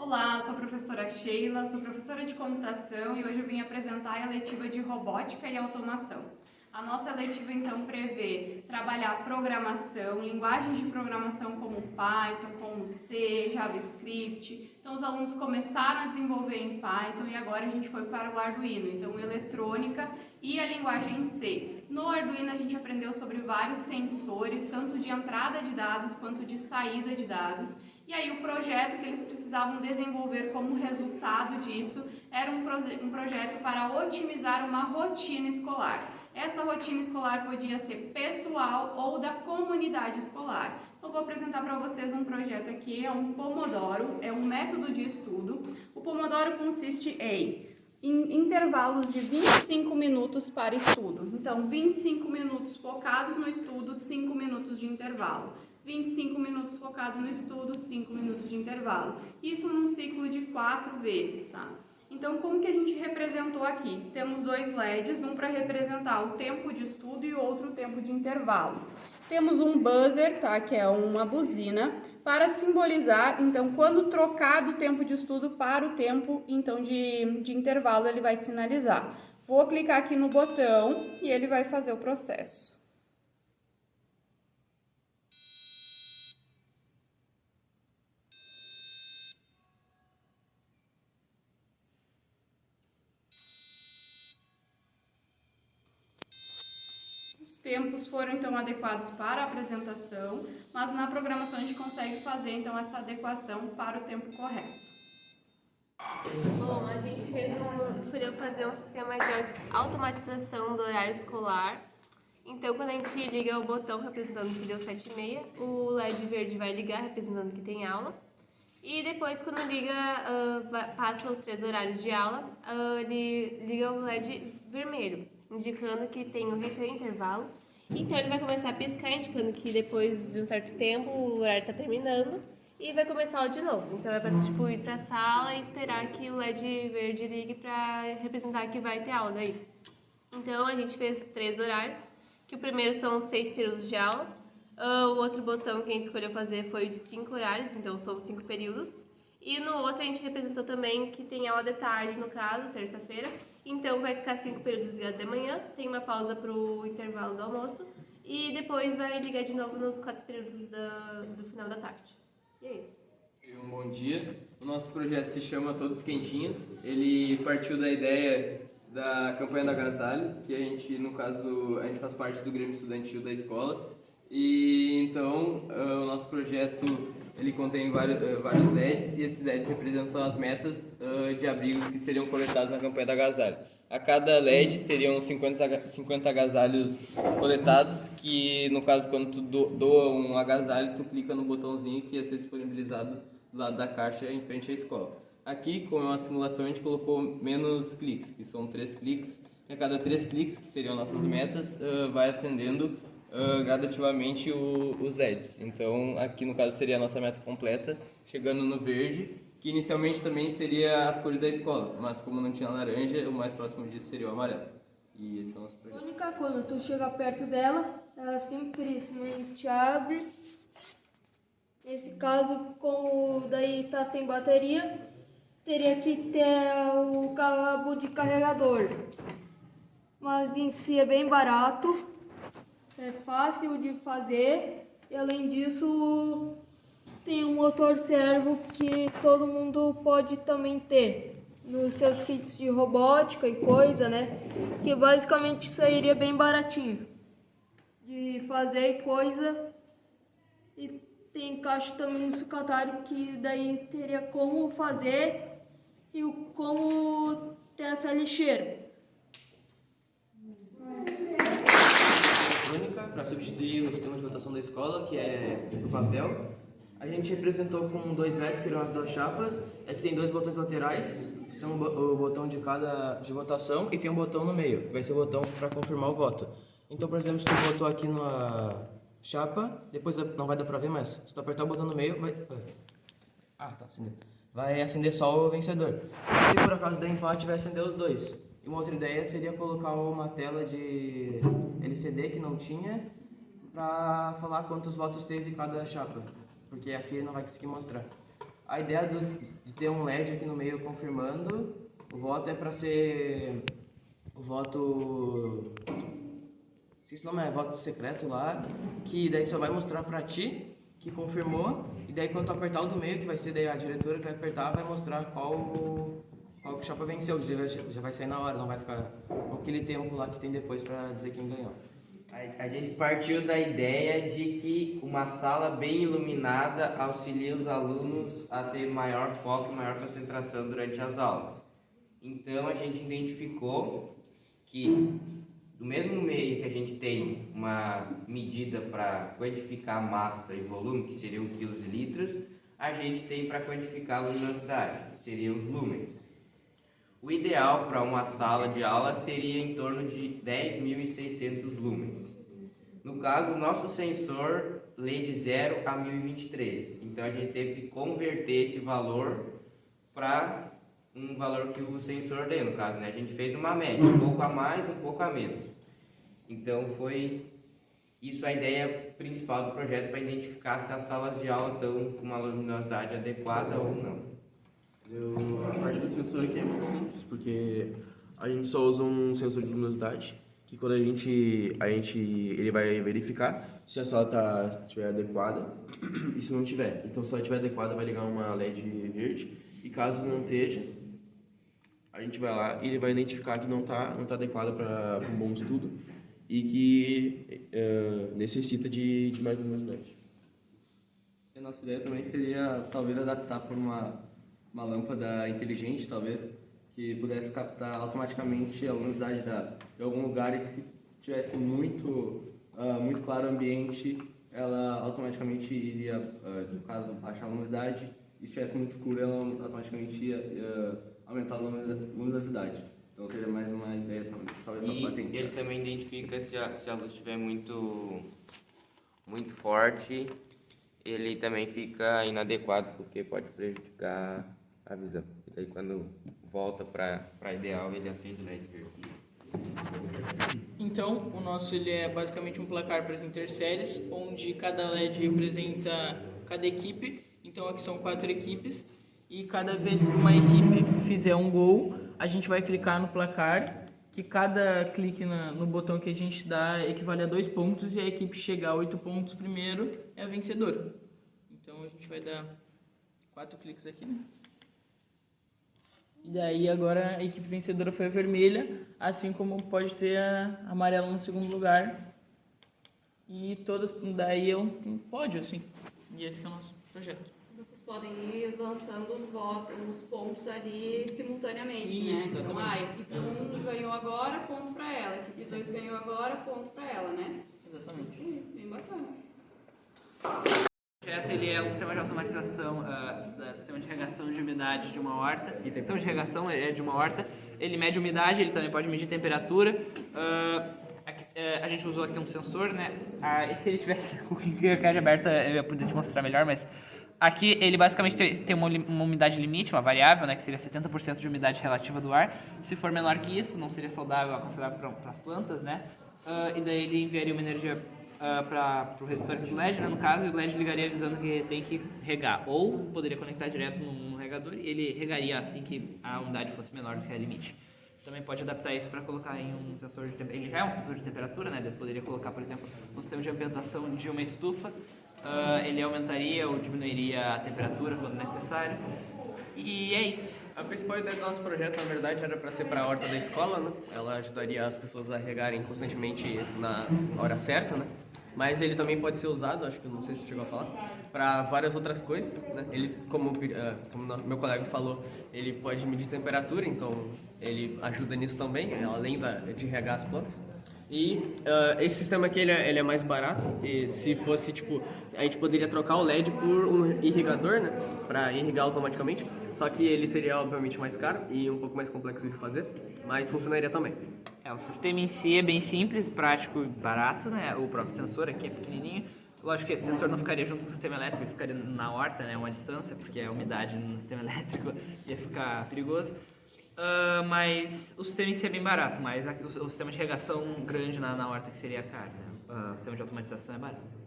Olá, sou a professora Sheila, sou professora de computação e hoje eu vim apresentar a eletiva de robótica e automação. A nossa eletiva então prevê trabalhar programação, linguagens de programação como Python, como C, JavaScript. Então os alunos começaram a desenvolver em Python e agora a gente foi para o Arduino, então eletrônica e a linguagem C. No Arduino a gente aprendeu sobre vários sensores, tanto de entrada de dados quanto de saída de dados. E aí o projeto que eles precisavam desenvolver como resultado disso era um projeto para otimizar uma rotina escolar. Essa rotina escolar podia ser pessoal ou da comunidade escolar. Eu vou apresentar para vocês um projeto aqui, é um Pomodoro, é um método de estudo. O Pomodoro consiste em intervalos de 25 minutos para estudo. Então, 25 minutos focados no estudo, 5 minutos de intervalo. 25 minutos focado no estudo, 5 minutos de intervalo. Isso num ciclo de 4 vezes, tá? Então, como que a gente representou aqui? Temos dois LEDs, um para representar o tempo de estudo e outro o tempo de intervalo. Temos um buzzer, tá? Que é uma buzina, para simbolizar, então, quando trocar do tempo de estudo para o tempo, então, de intervalo, ele vai sinalizar. Vou clicar aqui no botão e ele vai fazer o processo. Os tempos foram então adequados para a apresentação, mas na programação a gente consegue fazer então essa adequação para o tempo correto. Bom, a gente escolheu fazer um sistema de automatização do horário escolar. Então, quando a gente liga o botão representando que deu 7h30, o LED verde vai ligar representando que tem aula. E depois, quando liga, passa os 3 horários de aula, ele liga o LED vermelho, indicando que tem um recreio intervalo. Então, ele vai começar a piscar, indicando que depois de um certo tempo o horário está terminando e vai começar a aula de novo. Então, é para ir para a sala e esperar que o LED verde ligue para representar que vai ter aula daí. Então, a gente fez 3 horários, que o primeiro são 6 períodos de aula. O outro botão que a gente escolheu fazer foi de 5 horários, então são 5 períodos. E no outro a gente representou também que tem aula de tarde, no caso, terça-feira. Então vai ficar 5 períodos ligados de manhã, tem uma pausa para o intervalo do almoço. E depois vai ligar de novo nos 4 períodos do final da tarde. E é isso. Um bom dia. O nosso projeto se chama Todos Quentinhos. Ele partiu da ideia da campanha da Agasalho, que a gente, no caso, a gente faz parte do Grêmio Estudantil da escola. E então o nosso projeto ele contém vários LEDs e esses LEDs representam as metas de abrigos que seriam coletados na campanha da Agasalho. A cada LED seriam 50 agasalhos coletados, que no caso quando tu doa um agasalho, tu clica no botãozinho que ia ser disponibilizado do lado da caixa em frente à escola. Aqui, com a simulação, a gente colocou menos cliques, que são 3 cliques. E a cada 3 cliques, que seriam nossas metas, vai acendendo gradativamente os LEDs. Então aqui no caso seria a nossa meta completa, chegando no verde, que inicialmente também seria as cores da escola, mas como não tinha laranja, o mais próximo disso seria o amarelo. E esse é o nosso projeto. Única, quando tu chega perto dela, ela simplesmente abre. Nesse caso, como daí tá sem bateria, teria que ter o cabo de carregador. Mas em si é bem barato. É fácil de fazer e além disso tem um motor servo que todo mundo pode também ter nos seus kits de robótica e coisa, né? Que basicamente sairia bem baratinho de fazer e coisa. E tem caixa também no sucatário que daí teria como fazer e como ter essa lixeira. Para substituir o sistema de votação da escola, que é o papel. A gente representou com 2 LEDs, que seriam as 2 chapas. Aqui tem 2 botões laterais, que são o botão de votação, e tem um botão no meio, que vai ser o botão para confirmar o voto. Então, por exemplo, se tu votou aqui na chapa, depois não vai dar para ver, mas se tu apertar o botão no meio, vai acender só o vencedor. Se por acaso der empate, vai acender os 2. E uma outra ideia seria colocar uma tela de LCD que não tinha, para falar quantos votos teve cada chapa, porque aqui não vai conseguir mostrar. A ideia de ter um LED aqui no meio confirmando o voto é para ser o voto... Se esse nome é voto secreto lá, que daí só vai mostrar para ti que confirmou, e daí quando tu apertar o do meio, que vai ser daí a diretora que vai apertar, vai mostrar qual que chapa venceu, já vai sair na hora, não vai ficar aquele tempo lá que tem depois para dizer quem ganhou. A gente partiu da ideia de que uma sala bem iluminada auxilia os alunos a ter maior foco e maior concentração durante as aulas. Então a gente identificou que do mesmo meio que a gente tem uma medida para quantificar massa e volume, que seriam quilos e litros, a gente tem para quantificar a luminosidade, que seriam os lumens. O ideal para uma sala de aula seria em torno de 10.600 lumens. No caso, o nosso sensor lê de 0 a 1023. Então a gente teve que converter esse valor para um valor que o sensor lê, no caso, né? A gente fez uma média, um pouco a mais, um pouco a menos. Então foi isso a ideia principal do projeto, para identificar se as salas de aula estão com uma luminosidade adequada ou não. A parte do sensor aqui é muito simples, porque a gente só usa um sensor de luminosidade, que quando ele vai verificar se a sala estiver adequada e se não tiver. Então, se ela estiver adequada, vai ligar uma LED verde, e caso não esteja, a gente vai lá e ele vai identificar que não tá adequada para um bom estudo e que necessita de mais luminosidade. A nossa ideia também seria talvez adaptar por uma lâmpada inteligente, talvez, que pudesse captar automaticamente a luminosidade de algum lugar, e se tivesse muito claro o ambiente, ela automaticamente iria, no caso, baixar a luminosidade, e se estivesse muito escuro, ela automaticamente ia aumentar a luminosidade. Então seria mais uma ideia, talvez uma patente. E ele também identifica se a luz estiver muito forte, ele também fica inadequado, porque pode prejudicar a visão. E daí quando volta para ideal, ele acende o LED verde. Então, o nosso ele é basicamente um placar para as interséries, onde cada LED representa cada equipe. Então, aqui são 4 equipes, e cada vez que uma equipe fizer um gol, a gente vai clicar no placar, que cada clique no botão que a gente dá equivale a 2 pontos, e a equipe chegar a 8 pontos primeiro é a vencedora. Então, a gente vai dar 4 cliques aqui, né? E daí agora a equipe vencedora foi a vermelha, assim como pode ter a amarela no segundo lugar. E todas, daí é um pódio, assim. E esse que é o nosso projeto. Vocês podem ir lançando os pontos ali simultaneamente, Isso, né? Então, exatamente. a equipe 1 ganhou agora, ponto pra ela. A equipe 2 ganhou agora, ponto pra ela, né? Exatamente. Sim, bem bacana. O projeto ele é um sistema de automatização do sistema de irrigação de umidade de uma horta. E o sistema de irrigação é de uma horta. Ele mede umidade, ele também pode medir temperatura. A gente usou aqui um sensor, né? E se ele tivesse o Wikipedia aberto, eu ia poder te mostrar melhor, mas aqui ele basicamente tem uma umidade limite, uma variável, né? Que seria 70% de umidade relativa do ar. Se for menor que isso, não seria saudável, aconselhável para as plantas, né? E daí ele enviaria uma energia para o resistor do LED, né, no caso, e o LED ligaria avisando que tem que regar, ou poderia conectar direto no regador e ele regaria assim que a umidade fosse menor do que a limite. Também pode adaptar isso para colocar em um sensor de temperatura. Ele já é um sensor de temperatura, né? Ele poderia colocar, por exemplo, no sistema de ambientação de uma estufa, ele aumentaria ou diminuiria a temperatura quando necessário. E é isso. A principal ideia do nosso projeto, na verdade, era para ser para a horta da escola, né? Ela ajudaria as pessoas a regarem constantemente na hora certa, né? Mas ele também pode ser usado, acho que não sei se chegou a falar, para várias outras coisas, né? Ele, como meu colega falou, ele pode medir temperatura, então ele ajuda nisso também, além de regar as plantas. E esse sistema aqui ele é mais barato, e se fosse tipo, a gente poderia trocar o LED por um irrigador, né, para irrigar automaticamente, só que ele seria obviamente mais caro e um pouco mais complexo de fazer, mas funcionaria também. O sistema em si é bem simples, prático e barato, né? O próprio sensor aqui é pequenininho. Lógico que esse sensor não ficaria junto com o sistema elétrico, ele ficaria na horta, né? Uma distância, porque a umidade no sistema elétrico ia ficar perigoso. Mas o sistema em si é bem barato, mas o sistema de irrigação grande na horta que seria caro, né? O sistema de automatização é barato.